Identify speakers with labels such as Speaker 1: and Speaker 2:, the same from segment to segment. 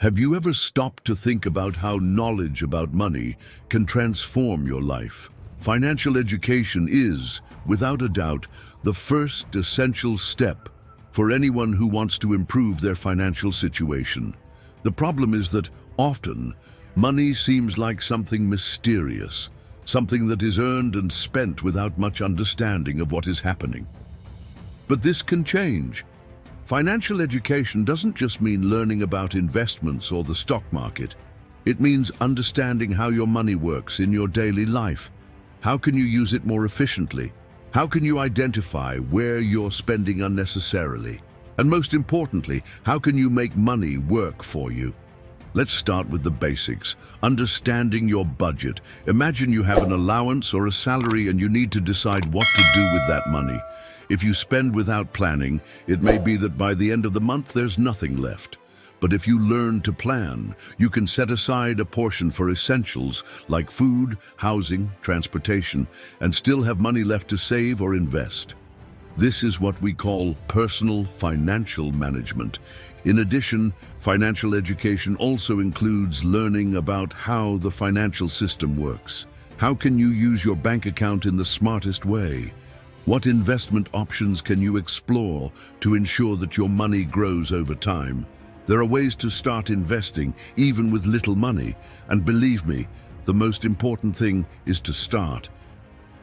Speaker 1: Have you ever stopped to think about how knowledge about money can transform your life? Financial education is, without a doubt, the first essential step for anyone who wants to improve their financial situation. The problem is that often, money seems like something mysterious, something that is earned and spent without much understanding of what is happening. But this can change. Financial education doesn't just mean learning about investments or the stock market. It means understanding how your money works in your daily life. How can you use it more efficiently? How can you identify where you're spending unnecessarily? And most importantly, how can you make money work for you? Let's start with the basics. Understanding your budget. Imagine you have an allowance or a salary and you need to decide what to do with that money. If you spend without planning, it may be that by the end of the month there's nothing left. But if you learn to plan, you can set aside a portion for essentials like food, housing, transportation, and still have money left to save or invest. This is what we call personal financial management. In addition, financial education also includes learning about how the financial system works. How can you use your bank account in the smartest way? What investment options can you explore to ensure that your money grows over time? There are ways to start investing, even with little money. And believe me, the most important thing is to start.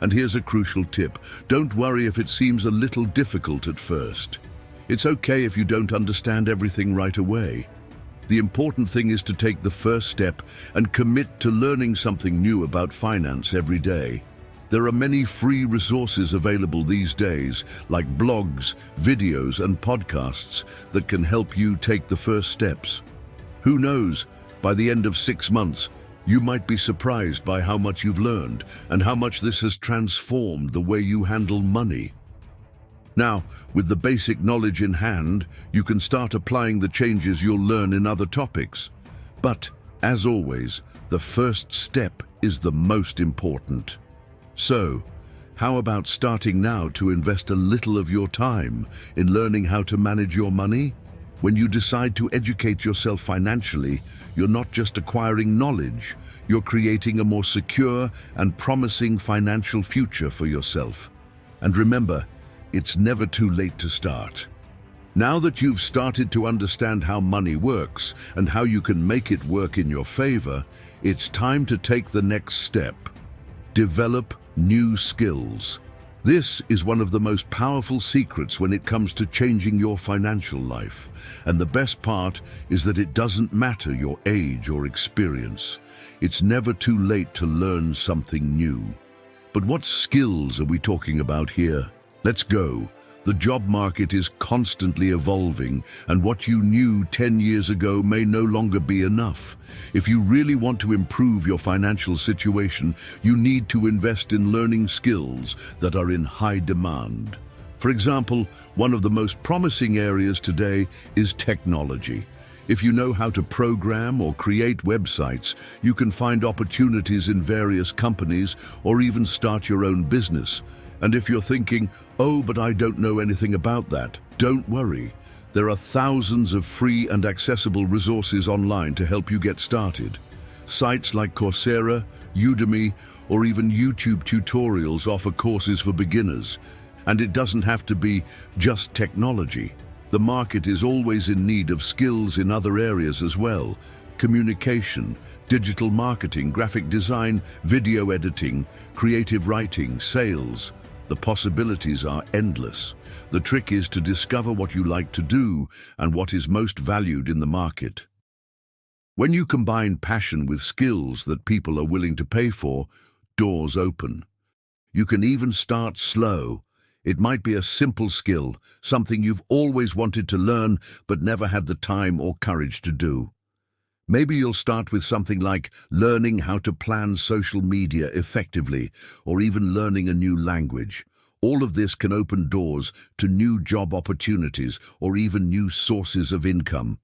Speaker 1: And here's a crucial tip. Don't worry if it seems a little difficult at first. It's okay if you don't understand everything right away. The important thing is to take the first step and commit to learning something new about finance every day. There are many free resources available these days, like blogs, videos, and podcasts that can help you take the first steps. Who knows, by the end of 6 months, you might be surprised by how much you've learned and how much this has transformed the way you handle money. Now, with the basic knowledge in hand, you can start applying the changes you'll learn in other topics. But, as always, the first step is the most important. So, how about starting now to invest a little of your time in learning how to manage your money? When you decide to educate yourself financially, you're not just acquiring knowledge, you're creating a more secure and promising financial future for yourself. And remember, it's never too late to start. Now that you've started to understand how money works and how you can make it work in your favor, it's time to take the next step. Develop new skills. This is one of the most powerful secrets when it comes to changing your financial life. And the best part is that it doesn't matter your age or experience. It's never too late to learn something new. But what skills are we talking about here? Let's go. The job market is constantly evolving, and what you knew 10 years ago may no longer be enough. If you really want to improve your financial situation, you need to invest in learning skills that are in high demand. For example, one of the most promising areas today is technology. If you know how to program or create websites, you can find opportunities in various companies or even start your own business. And if you're thinking, oh, but I don't know anything about that, don't worry. There are thousands of free and accessible resources online to help you get started. Sites like Coursera, Udemy, or even YouTube tutorials offer courses for beginners. And it doesn't have to be just technology. The market is always in need of skills in other areas as well. Communication, digital marketing, graphic design, video editing, creative writing, sales. The possibilities are endless. The trick is to discover what you like to do and what is most valued in the market. When you combine passion with skills that people are willing to pay for, doors open. You can even start slow. It might be a simple skill, something you've always wanted to learn but never had the time or courage to do. Maybe you'll start with something like learning how to plan social media effectively, or even learning a new language. All of this can open doors to new job opportunities or even new sources of income.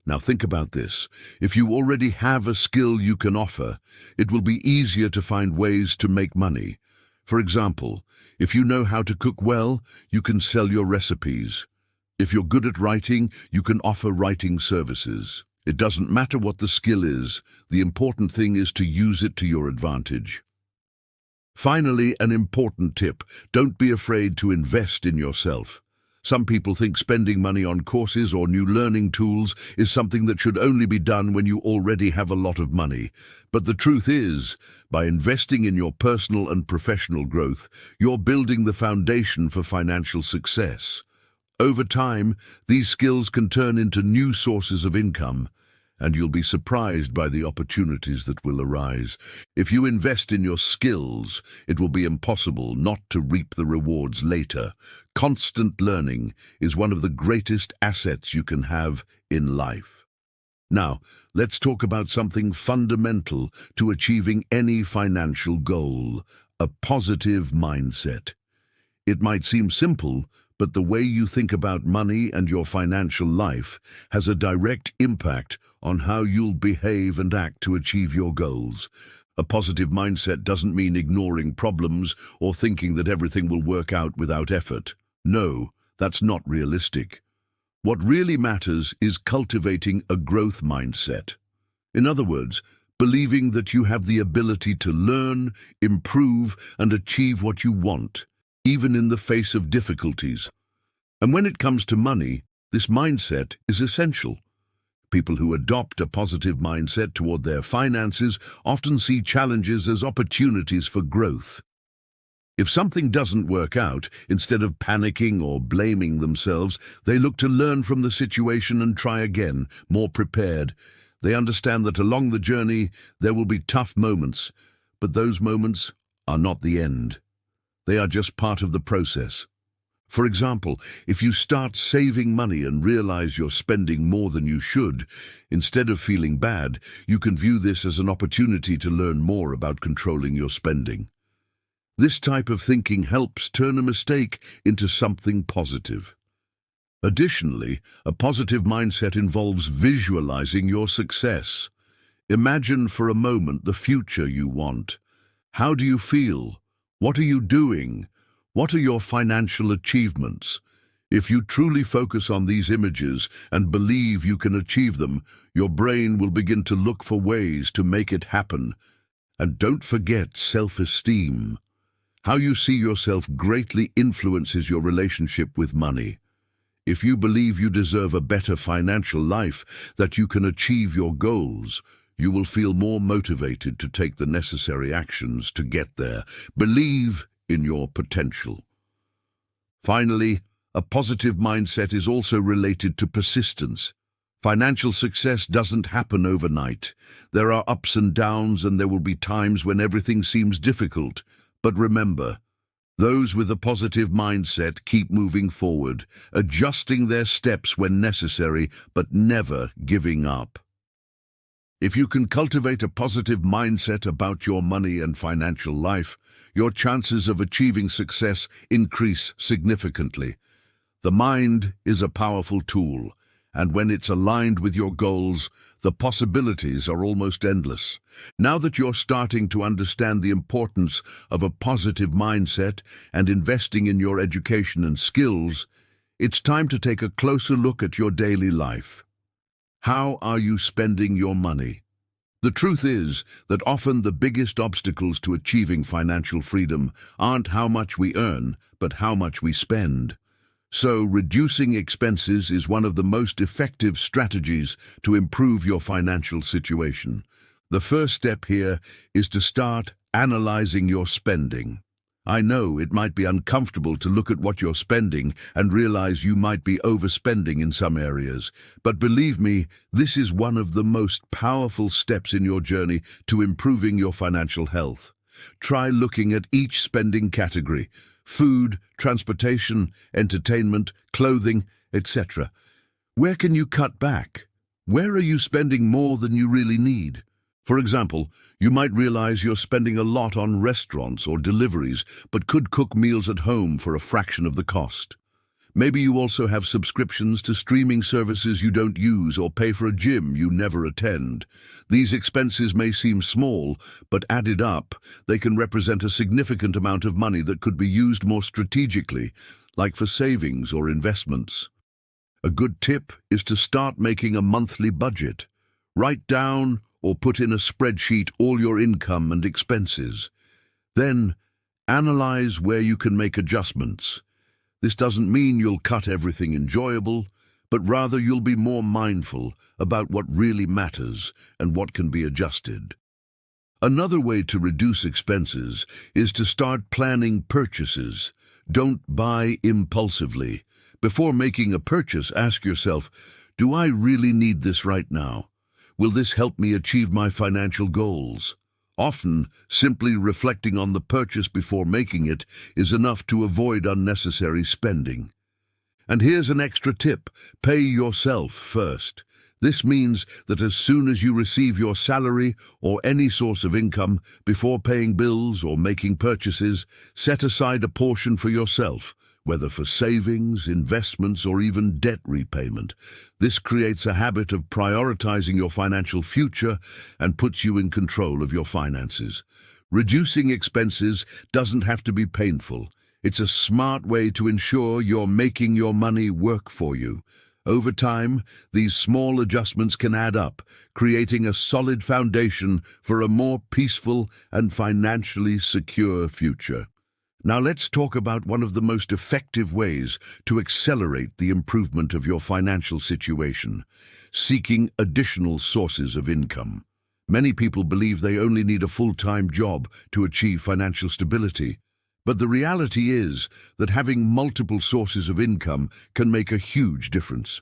Speaker 1: Now think about this. If you already have a skill you can offer, it will be easier to find ways to make money. For example, if you know how to cook well, you can sell your recipes. If you're good at writing, you can offer writing services. It doesn't matter what the skill is, the important thing is to use it to your advantage. Finally, an important tip: don't be afraid to invest in yourself. Some people think spending money on courses or new learning tools is something that should only be done when you already have a lot of money. But the truth is, by investing in your personal and professional growth, you're building the foundation for financial success. Over time, these skills can turn into new sources of income, and you'll be surprised by the opportunities that will arise. If you invest in your skills, it will be impossible not to reap the rewards later. Constant learning is one of the greatest assets you can have in life. Now, let's talk about something fundamental to achieving any financial goal: a positive mindset. It might seem simple, but the way you think about money and your financial life has a direct impact on how you'll behave and act to achieve your goals. A positive mindset doesn't mean ignoring problems or thinking that everything will work out without effort. No, that's not realistic. What really matters is cultivating a growth mindset. In other words, believing that you have the ability to learn, improve, and achieve what you want, even in the face of difficulties. And when it comes to money, this mindset is essential. People who adopt a positive mindset toward their finances often see challenges as opportunities for growth. If something doesn't work out, instead of panicking or blaming themselves, they look to learn from the situation and try again, more prepared. They understand that along the journey there will be tough moments, but those moments are not the end. They are just part of the process. For example, if you start saving money and realize you're spending more than you should, instead of feeling bad, you can view this as an opportunity to learn more about controlling your spending. This type of thinking helps turn a mistake into something positive. Additionally, a positive mindset involves visualizing your success. Imagine for a moment the future you want. How do you feel? What are you doing? What are your financial achievements? If you truly focus on these images and believe you can achieve them, your brain will begin to look for ways to make it happen. And don't forget self-esteem. How you see yourself greatly influences your relationship with money. If you believe you deserve a better financial life, that you can achieve your goals, you will feel more motivated to take the necessary actions to get there. Believe in your potential. Finally, a positive mindset is also related to persistence. Financial success doesn't happen overnight. There are ups and downs, and there will be times when everything seems difficult. But remember, those with a positive mindset keep moving forward, adjusting their steps when necessary, but never giving up. If you can cultivate a positive mindset about your money and financial life, your chances of achieving success increase significantly. The mind is a powerful tool, and when it's aligned with your goals, the possibilities are almost endless. Now that you're starting to understand the importance of a positive mindset and investing in your education and skills, it's time to take a closer look at your daily life. How are you spending your money? The truth is that often the biggest obstacles to achieving financial freedom aren't how much we earn, but how much we spend. So, reducing expenses is one of the most effective strategies to improve your financial situation. The first step here is to start analyzing your spending. I know it might be uncomfortable to look at what you're spending and realize you might be overspending in some areas, but believe me, this is one of the most powerful steps in your journey to improving your financial health. Try looking at each spending category: food, transportation, entertainment, clothing, etc. Where can you cut back? Where are you spending more than you really need? For example, you might realize you're spending a lot on restaurants or deliveries, but could cook meals at home for a fraction of the cost. Maybe you also have subscriptions to streaming services you don't use or pay for a gym you never attend. These expenses may seem small, but added up, they can represent a significant amount of money that could be used more strategically, like for savings or investments. A good tip is to start making a monthly budget. Write down or put in a spreadsheet all your income and expenses. Then, analyze where you can make adjustments. This doesn't mean you'll cut everything enjoyable, but rather you'll be more mindful about what really matters and what can be adjusted. Another way to reduce expenses is to start planning purchases. Don't buy impulsively. Before making a purchase, ask yourself, do I really need this right now? Will this help me achieve my financial goals? Often, simply reflecting on the purchase before making it is enough to avoid unnecessary spending. And here's an extra tip: pay yourself first. This means that as soon as you receive your salary or any source of income, before paying bills or making purchases, set aside a portion for yourself, whether for savings, investments, or even debt repayment. This creates a habit of prioritizing your financial future and puts you in control of your finances. Reducing expenses doesn't have to be painful. It's a smart way to ensure you're making your money work for you. Over time, these small adjustments can add up, creating a solid foundation for a more peaceful and financially secure future. Now let's talk about one of the most effective ways to accelerate the improvement of your financial situation: seeking additional sources of income. Many people believe they only need a full-time job to achieve financial stability. But the reality is that having multiple sources of income can make a huge difference.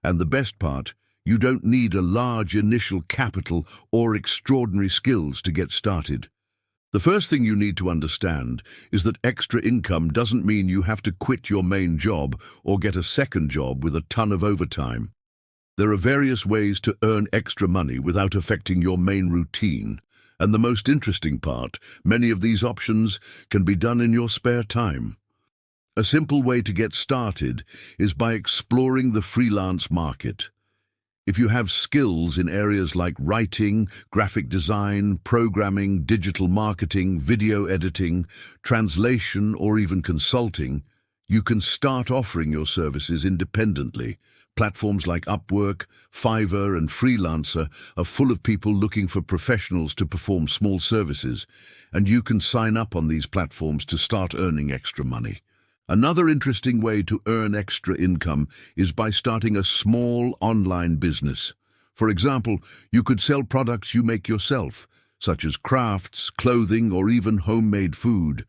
Speaker 1: And the best part, you don't need a large initial capital or extraordinary skills to get started. The first thing you need to understand is that extra income doesn't mean you have to quit your main job or get a second job with a ton of overtime. There are various ways to earn extra money without affecting your main routine. And the most interesting part, many of these options can be done in your spare time. A simple way to get started is by exploring the freelance market. If you have skills in areas like writing, graphic design, programming, digital marketing, video editing, translation, or even consulting, you can start offering your services independently. Platforms like Upwork, Fiverr, and Freelancer are full of people looking for professionals to perform small services, and you can sign up on these platforms to start earning extra money. Another interesting way to earn extra income is by starting a small online business. For example, you could sell products you make yourself, such as crafts, clothing, or even homemade food.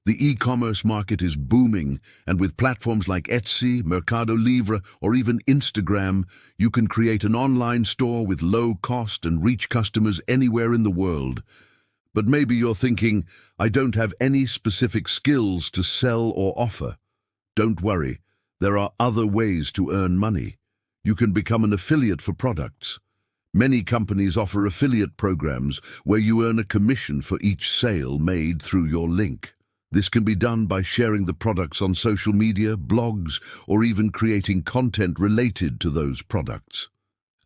Speaker 1: The e-commerce market is booming, and with platforms like Etsy, Mercado Libre, or even Instagram, you can create an online store with low cost and reach customers anywhere in the world. But maybe you're thinking, I don't have any specific skills to sell or offer. Don't worry, there are other ways to earn money. You can become an affiliate for products. Many companies offer affiliate programs where you earn a commission for each sale made through your link. This can be done by sharing the products on social media, blogs, or even creating content related to those products.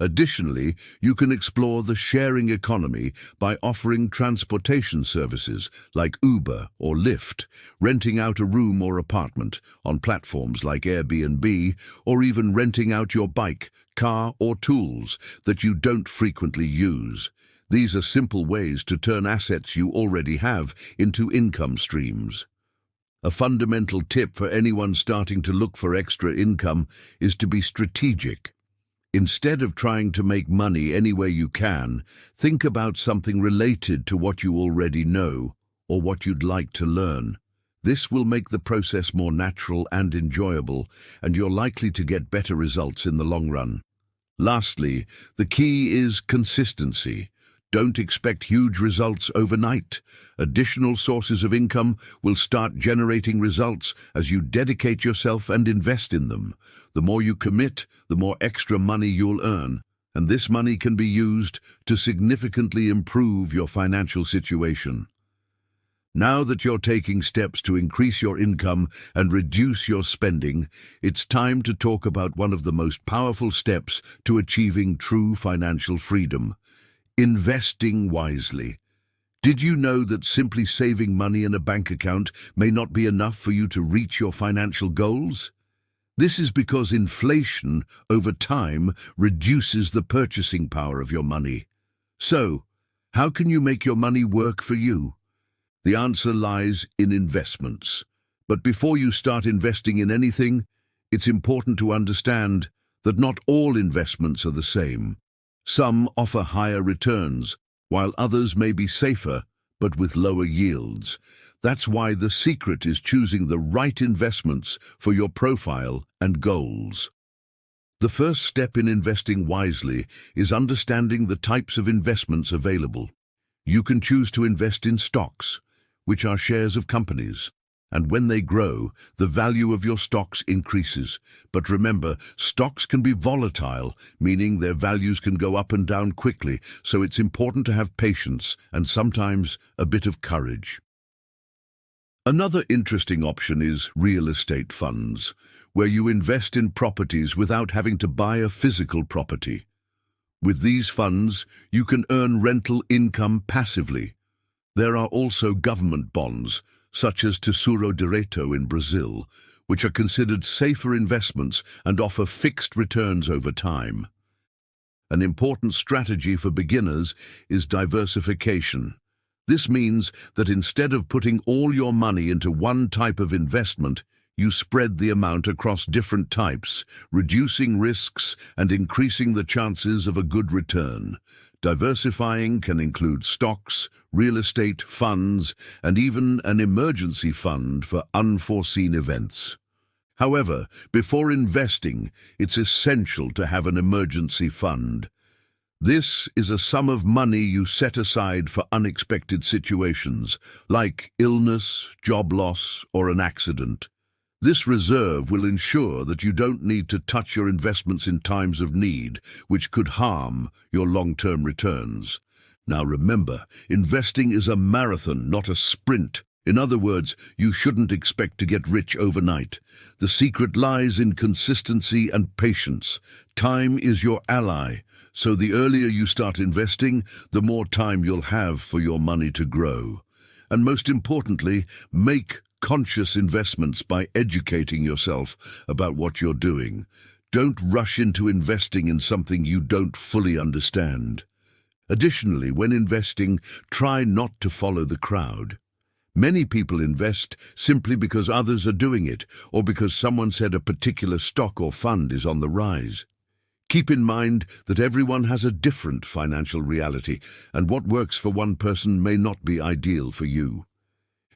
Speaker 1: Additionally, you can explore the sharing economy by offering transportation services like Uber or Lyft, renting out a room or apartment on platforms like Airbnb, or even renting out your bike, car, or tools that you don't frequently use. These are simple ways to turn assets you already have into income streams. A fundamental tip for anyone starting to look for extra income is to be strategic. Instead of trying to make money any way you can, think about something related to what you already know or what you'd like to learn. This will make the process more natural and enjoyable, and you're likely to get better results in the long run. Lastly, the key is consistency. Don't expect huge results overnight. Additional sources of income will start generating results as you dedicate yourself and invest in them. The more you commit, the more extra money you'll earn, and this money can be used to significantly improve your financial situation. Now that you're taking steps to increase your income and reduce your spending, it's time to talk about one of the most powerful steps to achieving true financial freedom: investing wisely. Did you know that simply saving money in a bank account may not be enough for you to reach your financial goals? This is because inflation over time reduces the purchasing power of your money. So, how can you make your money work for you? The answer lies in investments. But before you start investing in anything, it's important to understand that not all investments are the same. Some offer higher returns, while others may be safer, but with lower yields. That's why the secret is choosing the right investments for your profile and goals. The first step in investing wisely is understanding the types of investments available. You can choose to invest in stocks, which are shares of companies. And when they grow, the value of your stocks increases. But remember, stocks can be volatile, meaning their values can go up and down quickly, so it's important to have patience and sometimes a bit of courage. Another interesting option is real estate funds, where you invest in properties without having to buy a physical property. With these funds, you can earn rental income passively. There are also government bonds, such as Tesouro Direto in Brazil, which are considered safer investments and offer fixed returns over time. An important strategy for beginners is diversification. This means that instead of putting all your money into one type of investment, you spread the amount across different types, reducing risks and increasing the chances of a good return. Diversifying can include stocks, real estate, funds, and even an emergency fund for unforeseen events. However, before investing, it's essential to have an emergency fund. This is a sum of money you set aside for unexpected situations, like illness, job loss, or an accident. This reserve will ensure that you don't need to touch your investments in times of need, which could harm your long-term returns. Now remember, investing is a marathon, not a sprint. In other words, you shouldn't expect to get rich overnight. The secret lies in consistency and patience. Time is your ally, so the earlier you start investing, the more time you'll have for your money to grow. And most importantly, make conscious investments by educating yourself about what you're doing. Don't rush into investing in something you don't fully understand. Additionally, when investing, try not to follow the crowd. Many people invest simply because others are doing it, or because someone said a particular stock or fund is on the rise. Keep in mind that everyone has a different financial reality, and what works for one person may not be ideal for you.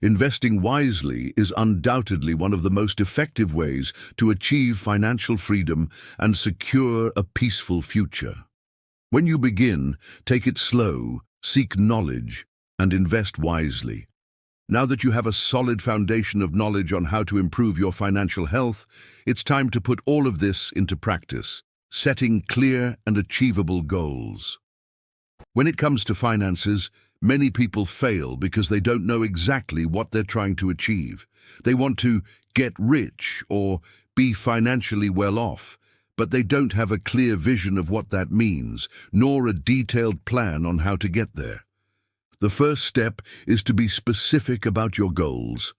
Speaker 1: Investing wisely is undoubtedly one of the most effective ways to achieve financial freedom and secure a peaceful future. When you begin, take it slow, seek knowledge, and invest wisely. Now that you have a solid foundation of knowledge on how to improve your financial health, it's time to put all of this into practice, setting clear and achievable goals. When it comes to finances, many people fail because they don't know exactly what they're trying to achieve. They want to get rich or be financially well off, but they don't have a clear vision of what that means, nor a detailed plan on how to get there. The first step is to be specific about your goals.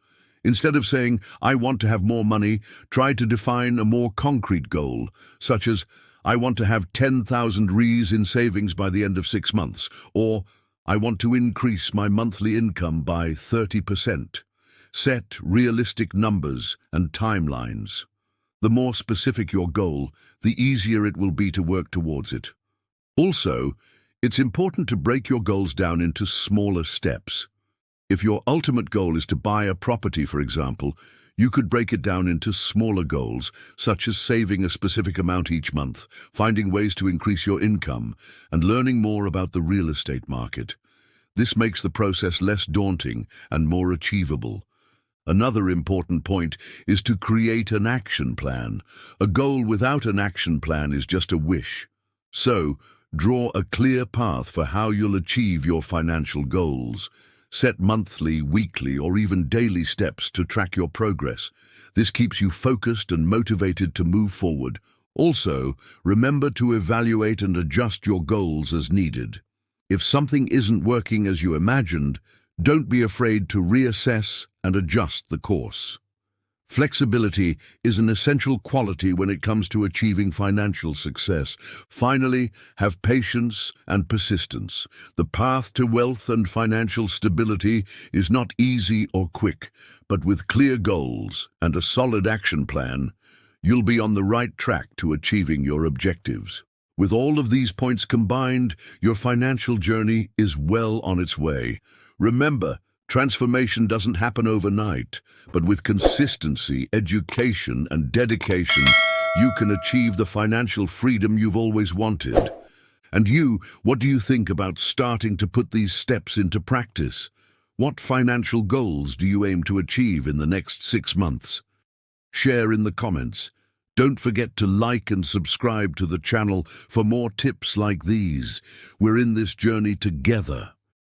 Speaker 1: Instead of saying, "I want to have more money," try to define a more concrete goal, such as, "I want to have 10,000 Rs in savings by the end of 6 months," or "I want to increase my monthly income by 30%. Set realistic numbers and timelines. The more specific your goal, the easier it will be to work towards it. Also, it's important to break your goals down into smaller steps. If your ultimate goal is to buy a property, for example, you could break it down into smaller goals, such as saving a specific amount each month, finding ways to increase your income, and learning more about the real estate market. This makes the process less daunting and more achievable. Another important point is to create an action plan. A goal without an action plan is just a wish. So, draw a clear path for how you'll achieve your financial goals. Set monthly, weekly, or even daily steps to track your progress. This keeps you focused and motivated to move forward. Also, remember to evaluate and adjust your goals as needed. If something isn't working as you imagined, don't be afraid to reassess and adjust the course. Flexibility is an essential quality when it comes to achieving financial success. Finally, have patience and persistence. The path to wealth and financial stability is not easy or quick, but with clear goals and a solid action plan, you'll be on the right track to achieving your objectives. With all of these points combined, your financial journey is well on its way. Remember, transformation doesn't happen overnight, but with consistency, education, and dedication, you can achieve the financial freedom you've always wanted. And you, what do you think about starting to put these steps into practice? What financial goals do you aim to achieve in the next 6 months? Share in the comments. Don't forget to like and subscribe to the channel for more tips like these. We're in this journey together.